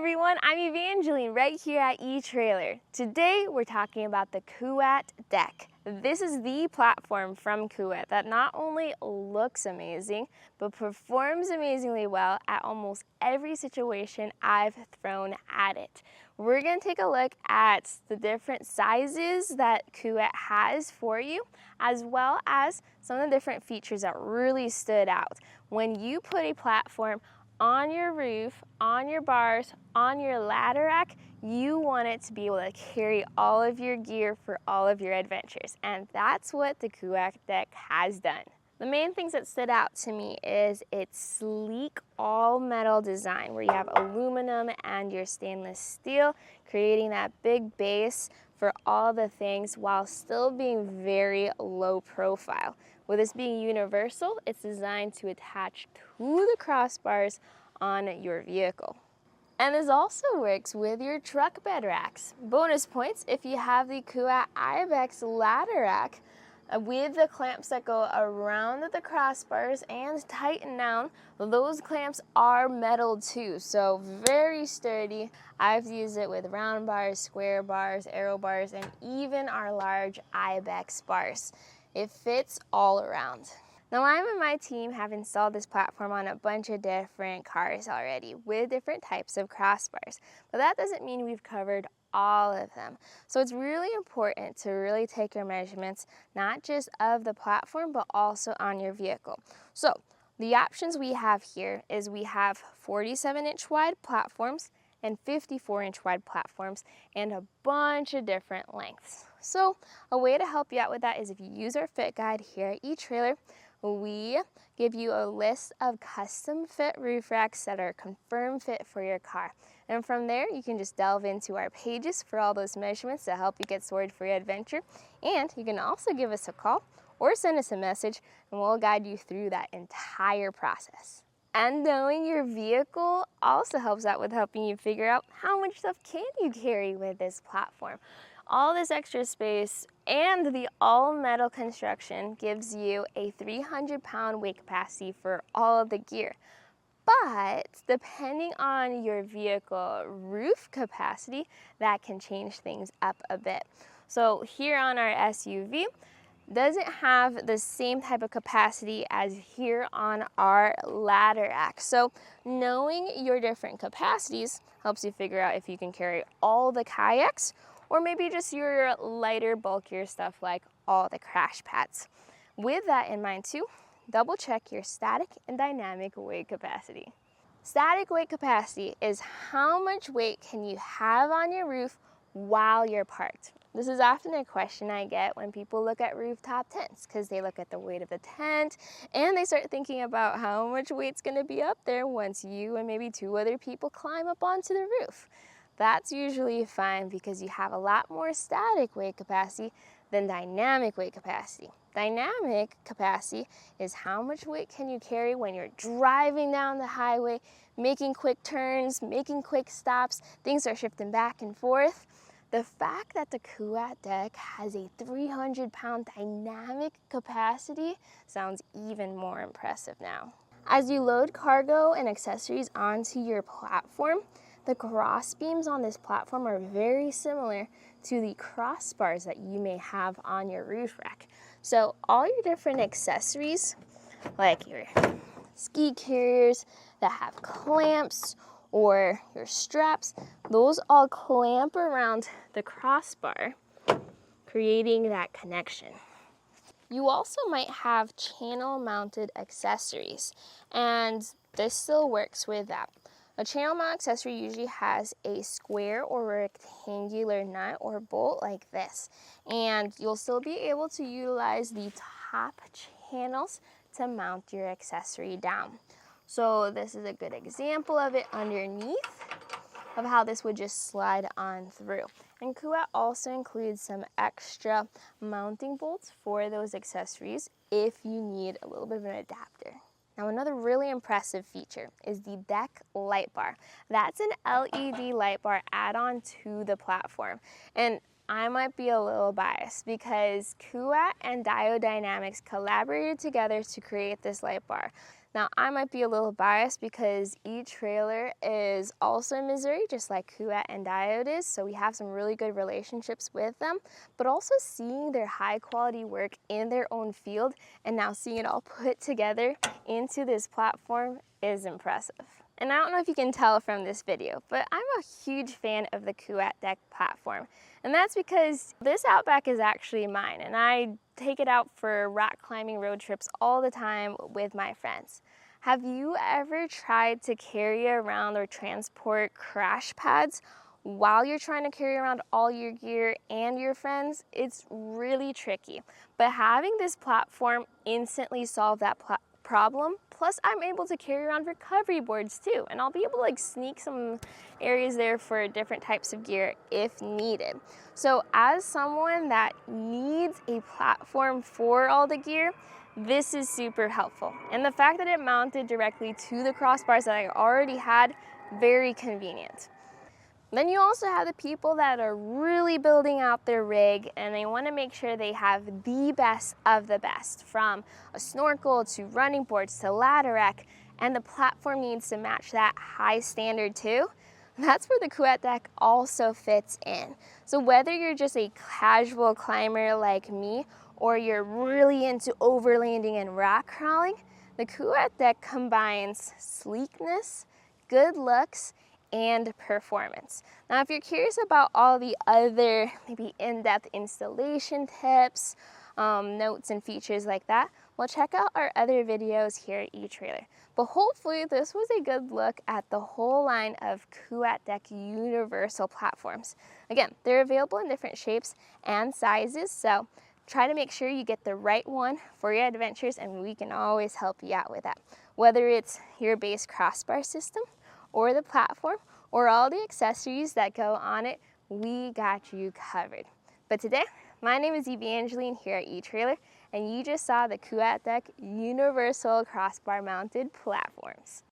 everyone, I'm Evangeline right here at eTrailer. Today we're talking about the Kuat DEK. This is the platform from Kuat that not only looks amazing, but performs amazingly well at almost every situation I've thrown at it. We're going to take a look at the different sizes that Kuat has for you, as well as some of the different features that really stood out. When you put a platform on your roof, on your bars, on your ladder rack, you want it to be able to carry all of your gear for all of your adventures. And that's what the Kuat DEK has done. The main things that stood out to me is its sleek all metal design where you have aluminum and your stainless steel, creating that big base for all the things while still being very low profile. With this being universal, it's designed to attach to the crossbars on your vehicle. And this also works with your truck bed racks. Bonus points if you have the Kuat Ibex ladder rack with the clamps that go around the crossbars and tighten down. Those clamps are metal too, so very sturdy. I've used it with round bars, square bars, arrow bars, and even our large Ibex bars. It fits all around. Now I and my team have installed this platform on a bunch of different cars already with different types of crossbars, but that doesn't mean we've covered all of them. So it's really important to really take your measurements, not just of the platform, but also on your vehicle. So the options we have here is we have 47-inch wide platforms and 54-inch wide platforms and a bunch of different lengths. So a way to help you out with that is if you use our fit guide here at eTrailer, we give you a list of custom fit roof racks that are confirmed fit for your car. And from there, you can just delve into our pages for all those measurements to help you get sorted for your adventure. And you can also give us a call or send us a message and we'll guide you through that entire process. And knowing your vehicle also helps out with helping you figure out how much stuff can you carry with this platform. All this extra space and the all-metal construction gives you a 300-pound weight capacity for all of the gear. But depending on your vehicle roof capacity, that can change things up a bit. So here on our SUV, doesn't have the same type of capacity as here on our ladder rack. So knowing your different capacities helps you figure out if you can carry all the kayaks or maybe just your lighter, bulkier stuff like all the crash pads. With that in mind too, double check your static and dynamic weight capacity. Static weight capacity is how much weight can you have on your roof while you're parked. This is often a question I get when people look at rooftop tents because they look at the weight of the tent and they start thinking about how much weight's going to be up there once you and maybe 2 other people climb up onto the roof. That's usually fine because you have a lot more static weight capacity than dynamic weight capacity. Dynamic capacity is how much weight can you carry when you're driving down the highway, making quick turns, making quick stops, things are shifting back and forth. The fact that the Kuat DEK has a 300-pound dynamic capacity sounds even more impressive now. As you load cargo and accessories onto your platform, the cross beams on this platform are very similar to the crossbars that you may have on your roof rack. So all your different accessories, like your ski carriers that have clamps or your straps, those all clamp around the crossbar, creating that connection. You also might have channel mounted accessories, and this still works with that. A channel mount accessory usually has a square or rectangular nut or bolt like this, and you'll still be able to utilize the top channels to mount your accessory down. So this is a good example of it underneath of how this would just slide on through. And Kuat also includes some extra mounting bolts for those accessories if you need a little bit of an adapter. Now another really impressive feature is the DEK light bar. That's an LED light bar add-on to the platform. And I might be a little biased because Kuat and Diode Dynamics collaborated together to create this light bar. Now, I might be a little biased because eTrailer is also in Missouri, just like Kuat and Diode is, so we have some really good relationships with them, but also seeing their high quality work in their own field and now seeing it all put together into this platform is impressive. And I don't know if you can tell from this video, but I'm a huge fan of the Kuat DEK platform. And that's because this Outback is actually mine, and I take it out for rock climbing road trips all the time with my friends. Have you ever tried to carry around or transport crash pads while you're trying to carry around all your gear and your friends? It's really tricky, but having this platform instantly solved that problem. Plus, I'm able to carry around recovery boards too, and I'll be able to sneak some areas there for different types of gear if needed. So as someone that needs a platform for all the gear, this is super helpful. And the fact that it mounted directly to the crossbars that I already had, very convenient. Then you also have the people that are really building out their rig and they want to make sure they have the best of the best, from a snorkel to running boards to ladder rack, and the platform needs to match that high standard too. That's where the Kuat DEK also fits in. So whether you're just a casual climber like me or you're really into overlanding and rock crawling, the Kuat DEK combines sleekness, good looks, and performance. Now, if you're curious about all the other maybe in-depth installation tips, notes and features like that, well, check out our other videos here at eTrailer. But hopefully this was a good look at the whole line of Kuat DEK universal platforms. Again, they're available in different shapes and sizes, so try to make sure you get the right one for your adventures, and we can always help you out with that. Whether it's your base crossbar system, or the platform, or all the accessories that go on it, we got you covered. But today, my name is Evangeline here at eTrailer, and you just saw the Kuat DEK universal crossbar mounted platforms.